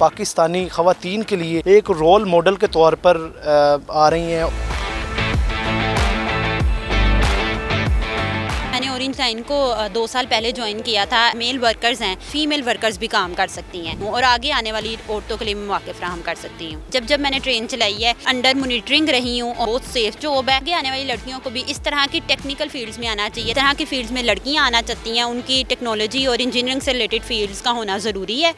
पाकिस्तानी ख़वातीन के लिए एक रोल मॉडल के तौर पर आ रही हैं। मैंने ऑरेंज लाइन को 2 साल पहले ज्वाइन किया था। मेल वर्कर्स हैं, फीमेल वर्कर्स भी काम कर सकती हैं और आगे आने वाली औरतों के लिए मैं मौके फराहम कर सकती हूँ। जब मैंने ट्रेन चलाई है, अंडर मॉनिटरिंग रही हूँ और बहुत सेफ जॉब है। आगे आने वाली लड़कियों को भी इस तरह की टेक्निकल फील्ड्स में आना चाहिए। इस तरह की फील्ड्स में लड़कियाँ आना चाहती हैं, उनकी टेक्नोलॉजी और इंजीनियरिंग से रिलेटेड फील्ड्स का होना ज़रूरी है।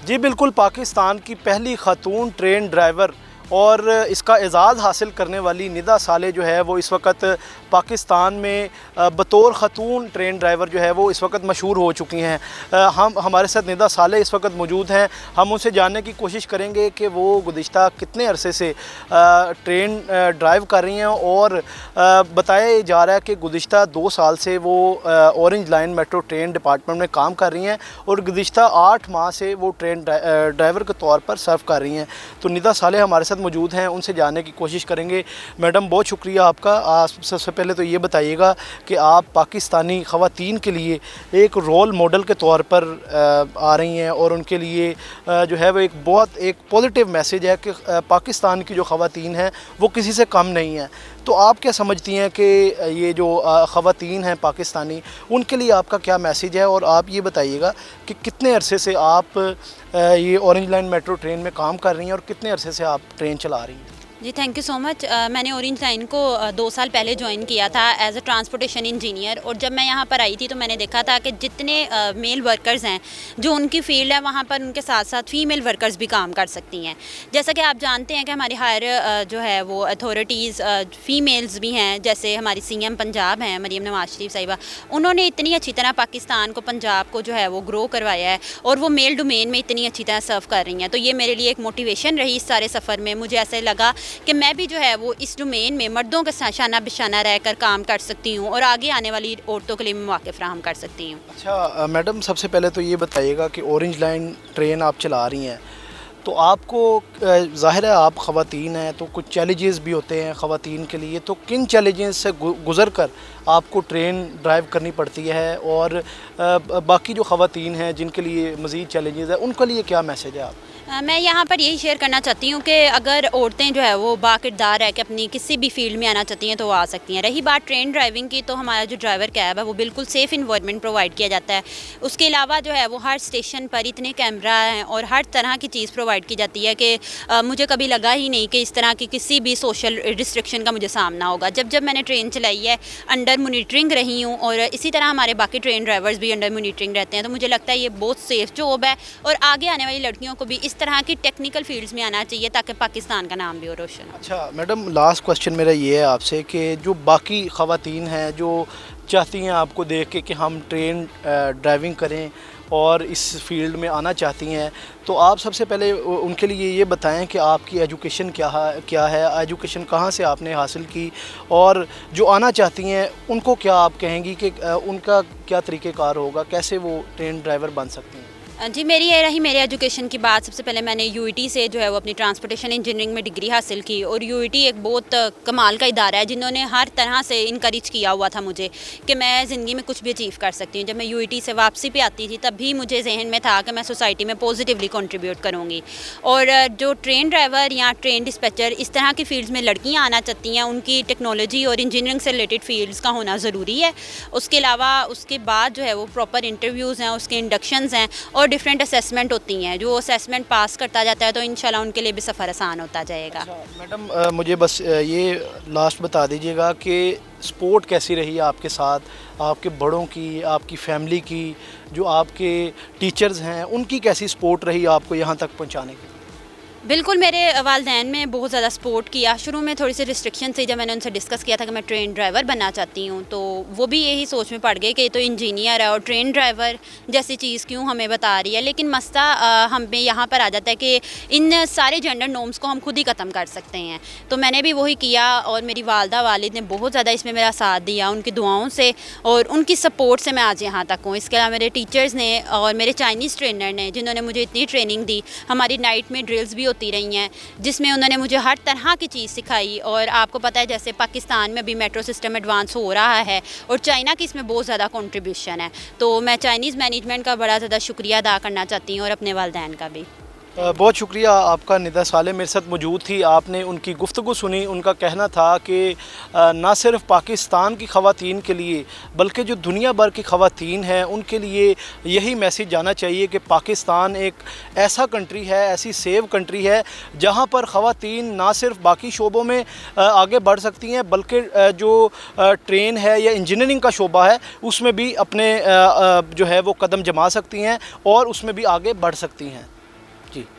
जी बिल्कुल, पाकिस्तान की पहली खातून ट्रेन ड्राइवर और इसका एज़ाज़ हासिल करने वाली निदा साले जो है वो इस वक्त पाकिस्तान में बतौर ख़ातून ट्रेन ड्राइवर जो है वो इस वक्त मशहूर हो चुकी हैं। हमारे साथ निदा साले इस वक्त मौजूद हैं। हम उनसे जानने की कोशिश करेंगे कि वो गुज़िश्ता कितने अरसे से ट्रेन ड्राइव कर रही हैं और बताया जा रहा है कि गुज़िश्ता 2 साल से वो orange line metro train department में काम कर रही हैं और गुज़िश्ता 8 माह से वो ट्रेन ड्राइवर के तौर पर सर्व कर रही हैं। तो निदा साले हमारे साथ मौजूद हैं, उनसे जानने की कोशिश करेंगे। मैडम, बहुत शुक्रिया आपका। आप सबसे पहले तो ये बताइएगा कि आप पाकिस्तानी ख़वातीन के लिए एक रोल मॉडल के तौर पर आ रही हैं और उनके लिए जो है वो एक पॉजिटिव मैसेज है कि पाकिस्तान की जो ख़वातीन हैं वो किसी से कम नहीं हैं। तो आप क्या समझती हैं कि ये जो ख़वातीन हैं पाकिस्तानी, उनके लिए आपका क्या मैसेज है? और आप ये बताइएगा कि कितने अरसे से आप ये ऑरेंज लाइन मेट्रो ट्रेन में काम कर रही हैं और कितने अरसे से आप ट्रेन चला रही हैं? जी, थैंक यू सो मच। मैंने ऑरेंज लाइन को 2 साल पहले ज्वाइन किया था एज अ ट्रांसपोर्टेशन इंजीनियर। और जब मैं यहाँ पर आई थी तो मैंने देखा था कि जितने मेल वर्कर्स हैं जो उनकी फील्ड है, वहाँ पर उनके साथ साथ फीमेल वर्कर्स भी काम कर सकती हैं। जैसा कि आप जानते हैं कि हमारी हायर जो है वो अथॉरिटीज़ फ़ीमेल्स भी हैं, जैसे हमारी सीएम पंजाब हैं मरीम नवाज शरीफ साहिबा। उन्होंने इतनी अच्छी तरह पाकिस्तान को, पंजाब को जो है वो ग्रो करवाया है और वो मेल डोमेन में इतनी अच्छी तरह सर्व कर रही हैं। तो ये मेरे लिए एक मोटिवेशन रही इस सारे सफ़र में। मुझे ऐसे लगा कि मैं भी जो है वो इस डोमेन में मर्दों के साथ शाना बिशाना रहकर काम कर सकती हूँ और आगे आने वाली औरतों के लिए मैं मौके फराहम कर सकती हूँ। अच्छा मैडम, सबसे पहले तो ये बताइएगा कि ऑरेंज लाइन ट्रेन आप चला रही हैं तो आपको ज़ाहिर है आप ख़वातीन हैं तो कुछ चैलेंजेस भी होते हैं ख़वातीन के लिए। तो किन चैलेंजेस से गुज़र कर आपको ट्रेन ड्राइव करनी पड़ती है और बाकी जो ख़वातीन हैं जिनके लिए मज़ीद चैलेंजेस हैं उनके लिए क्या मैसेज है आप? मैं यहाँ पर यही शेयर करना चाहती हूँ कि अगर औरतें जो है वो बाकिरदार है कि अपनी किसी भी फील्ड में आना चाहती हैं तो वो आ सकती हैं। रही बात ट्रेन ड्राइविंग की, तो हमारा जो ड्राइवर कैब है वो बिल्कुल सेफ़ इन्वायरमेंट प्रोवाइड किया जाता है। उसके अलावा जो है वो हर स्टेशन पर इतने कैमरा हैं और हर तरह की चीज़ प्रोवाइड की जाती है कि मुझे कभी लगा ही नहीं कि इस तरह की किसी भी सोशल रिस्ट्रिक्शन का मुझे सामना होगा। जब मैंने ट्रेन चलाई है, अंडर मॉनिटरिंग रही हूँ और इसी तरह हमारे बाकी ट्रेन ड्राइवर्स भी अंडर मॉनिटरिंग रहते हैं। तो मुझे लगता है ये बहुत सेफ़ जॉब है और आगे आने वाली लड़कियों को भी इस तरह की टेक्निकल फील्ड्स में आना चाहिए ताकि पाकिस्तान का नाम भी हो रोशन। अच्छा मैडम, लास्ट क्वेश्चन मेरा ये है आपसे कि जो बाकी ख़वातीन हैं जो चाहती हैं आपको देख के कि हम ट्रेन ड्राइविंग करें और इस फील्ड में आना चाहती हैं, तो आप सबसे पहले उनके लिए ये बताएं कि आपकी एजुकेशन क्या है, एजुकेशन कहाँ से आपने हासिल की, और जो आना चाहती हैं उनको क्या आप कहेंगी कि उनका क्या तरीक़ेकार होगा, कैसे वो ट्रेन ड्राइवर बन सकती हैं? जी, मेरी ये रही मेरे एजुकेशन की बात। सबसे पहले मैंने यूईटी से जो है वो अपनी ट्रांसपोर्टेशन इंजीनियरिंग में डिग्री हासिल की और यूईटी एक बहुत कमाल का इदारा है जिन्होंने हर तरह से इनकरेज किया हुआ था मुझे कि मैं ज़िंदगी में कुछ भी अचीव कर सकती हूँ। जब मैं यूईटी से वापसी पे आती थी तब भी मुझे जहन में था कि मैं सोसाइटी में पॉजिटिवली कंट्रीब्यूट करूँगी। और जो ट्रेन ड्राइवर या ट्रेन डिस्पैचर इस तरह की फील्ड्स में लड़कियाँ आना चाहती हैं, उनकी टेक्नोलॉजी और इंजीनियरिंग से रिलेटेड फील्ड्स का होना ज़रूरी है। उसके अलावा उसके बाद जो है वो प्रॉपर इंटरव्यूज़ हैं, उसके इंडक्शंस हैं और डिफरेंट असेसमेंट होती हैं। जो असेसमेंट पास करता जाता है तो इंशाल्लाह उनके लिए भी सफ़र आसान होता जाएगा। अच्छा मैडम, मुझे बस ये लास्ट बता दीजिएगा कि सपोर्ट कैसी रही आपके साथ, आपके बड़ों की, आपकी फैमिली की, जो आपके टीचर्स हैं उनकी कैसी सपोर्ट रही आपको यहाँ तक पहुँचाने की? बिल्कुल, मेरे वालिदैन ने बहुत ज़्यादा सपोर्ट किया। शुरू में थोड़ी सी रिस्ट्रिक्शन थी जब मैंने उनसे डिस्कस किया था कि मैं ट्रेन ड्राइवर बनना चाहती हूँ, तो वो भी यही सोच में पड़ गए कि ये तो इंजीनियर है और ट्रेन ड्राइवर जैसी चीज़ क्यों हमें बता रही है। लेकिन मसला हमें यहाँ पर आ जाता है कि इन सारे जेंडर नॉर्म्स को हम खुद ही ख़त्म कर सकते हैं। तो मैंने भी वही किया और मेरी वालदा वालिद ने बहुत ज़्यादा इसमें मेरा साथ दिया। उनकी दुआओं से और उनकी सपोर्ट से मैं आज यहाँ तक हूँ। इसके अलावा मेरे टीचर्स ने और मेरे चाइनीज़ ट्रेनर ने जिन्होंने मुझे इतनी ट्रेनिंग दी। हमारी नाइट में ड्रिल्स भी होती रही हैं जिसमें उन्होंने मुझे हर तरह की चीज़ सिखाई। और आपको पता है जैसे पाकिस्तान में भी मेट्रो सिस्टम एडवांस हो रहा है और चाइना की इसमें बहुत ज़्यादा कंट्रीब्यूशन है, तो मैं चाइनीज़ मैनेजमेंट का बड़ा ज़्यादा शुक्रिया अदा करना चाहती हूँ और अपने वालिदैन का भी। बहुत शुक्रिया आपका। निदा साले मेरे साथ मौजूद थी, आपने उनकी गुफ्तगू सुनी। उनका कहना था कि ना सिर्फ पाकिस्तान की ख़वातीन के लिए बल्कि जो दुनिया भर की ख़वातीन हैं उनके लिए यही मैसेज जाना चाहिए कि पाकिस्तान एक ऐसा कंट्री है, ऐसी सेव कंट्री है जहाँ पर ख़वातीन ना सिर्फ बाकी शोबों में आगे बढ़ सकती हैं बल्कि जो ट्रेन है या इंजीनियरिंग का शोबा है उसमें भी अपने जो है वो कदम जमा सकती हैं और उसमें भी आगे बढ़ सकती हैं। जी।